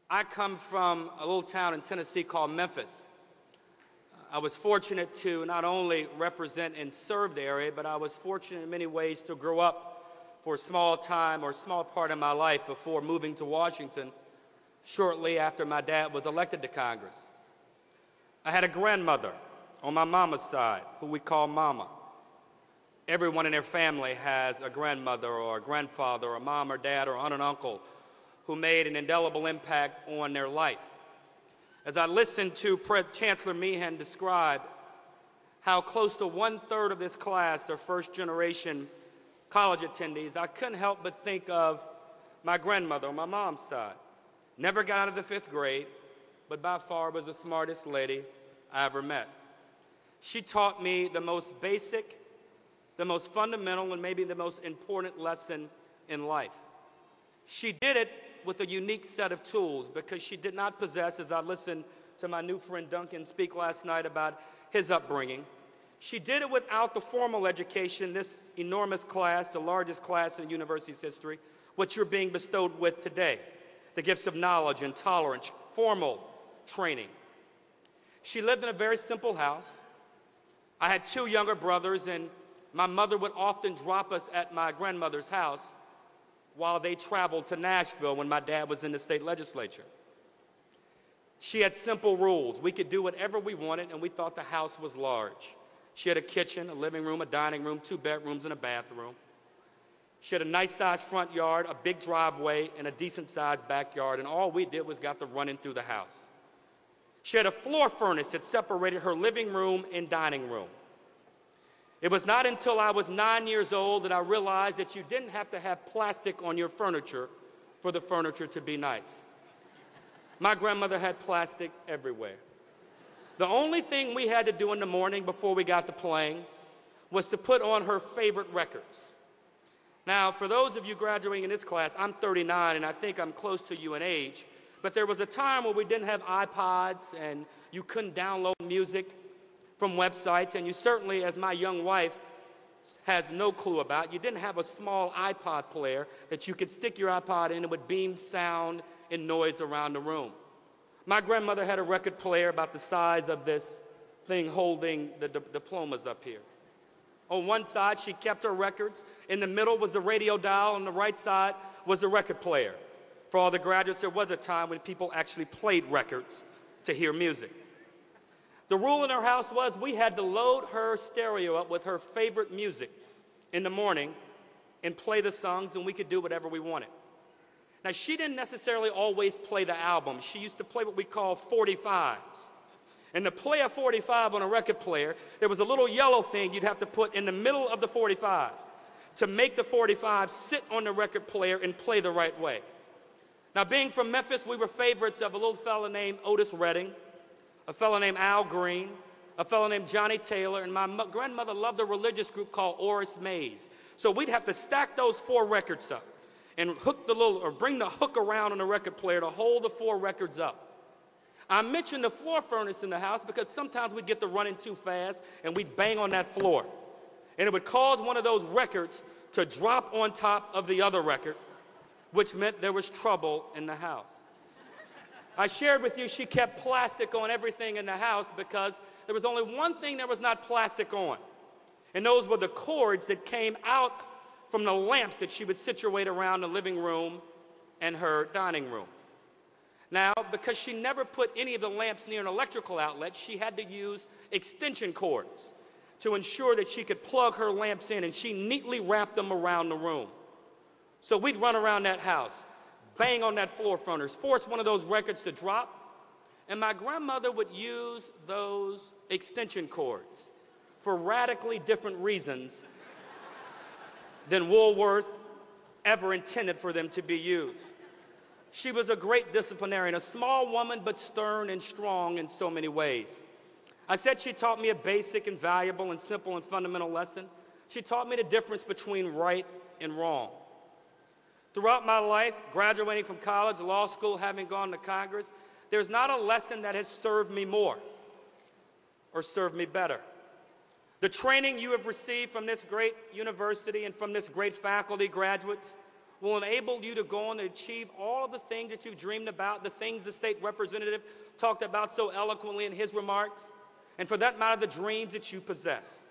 I come from a little town in Tennessee called Memphis. I was fortunate to not only represent and serve the area, but I was fortunate in many ways to grow up for a small time or a small part of my life before moving to Washington shortly after my dad was elected to Congress. I had a grandmother on my mama's side who we call Mama. Everyone in their family has a grandmother or a grandfather or a mom or dad or aunt and uncle who made an indelible impact on their life. As I listened to Chancellor Meehan describe how close to 1/3 of this class are first-generation college attendees, I couldn't help but think of my grandmother on my mom's side. Never got out of the 5th grade, but by far was the smartest lady I ever met. She taught me the most basic, the most fundamental, and maybe the most important lesson in life. She did it with a unique set of tools because she did not possess, as I listened to my new friend Duncan speak last night about his upbringing, she did it without the formal education, this enormous class, the largest class in university's history, what you're being bestowed with today, the gifts of knowledge and tolerance, formal training. She lived in a very simple house. I had 2 younger brothers, and my mother would often drop us at my grandmother's house while they traveled to Nashville when my dad was in the state legislature. She had simple rules. We could do whatever we wanted, and we thought the house was large. She had a kitchen, a living room, a dining room, 2 bedrooms, and a bathroom. She had a nice-sized front yard, a big driveway, and a decent-sized backyard, and all we did was got to running through the house. She had a floor furnace that separated her living room and dining room. It was not until I was 9 years old that I realized that you didn't have to have plastic on your furniture for the furniture to be nice. My grandmother had plastic everywhere. The only thing we had to do in the morning before we got to playing was to put on her favorite records. Now, for those of you graduating in this class, I'm 39 and I think I'm close to you in age, but there was a time where we didn't have iPods and you couldn't download music from websites, and you certainly, as my young wife has no clue about, you didn't have a small iPod player that you could stick your iPod in and it would beam sound and noise around the room. My grandmother had a record player about the size of this thing holding the diplomas up here. On one side, she kept her records. In the middle was the radio dial. On the right side was the record player. For all the graduates, there was a time when people actually played records to hear music. The rule in our house was we had to load her stereo up with her favorite music in the morning and play the songs, and we could do whatever we wanted. Now, she didn't necessarily always play the album. She used to play what we call 45s. And to play a 45 on a record player, there was a little yellow thing you'd have to put in the middle of the 45 to make the 45 sit on the record player and play the right way. Now, being from Memphis, we were favorites of a little fella named Otis Redding, a fellow named Al Green, a fellow named Johnny Taylor, and my grandmother loved a religious group called Oris Mays. So we'd have to stack those 4 records up and bring the hook around on the record player to hold the 4 records up. I mentioned the floor furnace in the house because sometimes we'd get to running too fast and we'd bang on that floor. And it would cause one of those records to drop on top of the other record, which meant there was trouble in the house. I shared with you she kept plastic on everything in the house because there was only one thing there was not plastic on, and those were the cords that came out from the lamps that she would situate around the living room and her dining room. Now, because she never put any of the lamps near an electrical outlet, she had to use extension cords to ensure that she could plug her lamps in, and she neatly wrapped them around the room. So we'd run around that house, bang on that floor furnace, force one of those records to drop, and my grandmother would use those extension cords for radically different reasons than Woolworth ever intended for them to be used. She was a great disciplinarian, a small woman but stern and strong in so many ways. I said she taught me a basic and valuable and simple and fundamental lesson. She taught me the difference between right and wrong. Throughout my life, graduating from college, law school, having gone to Congress, there's not a lesson that has served me more or served me better. The training you have received from this great university and from this great faculty, graduates, will enable you to go on to achieve all of the things that you've dreamed about, the things the state representative talked about so eloquently in his remarks, and for that matter, the dreams that you possess.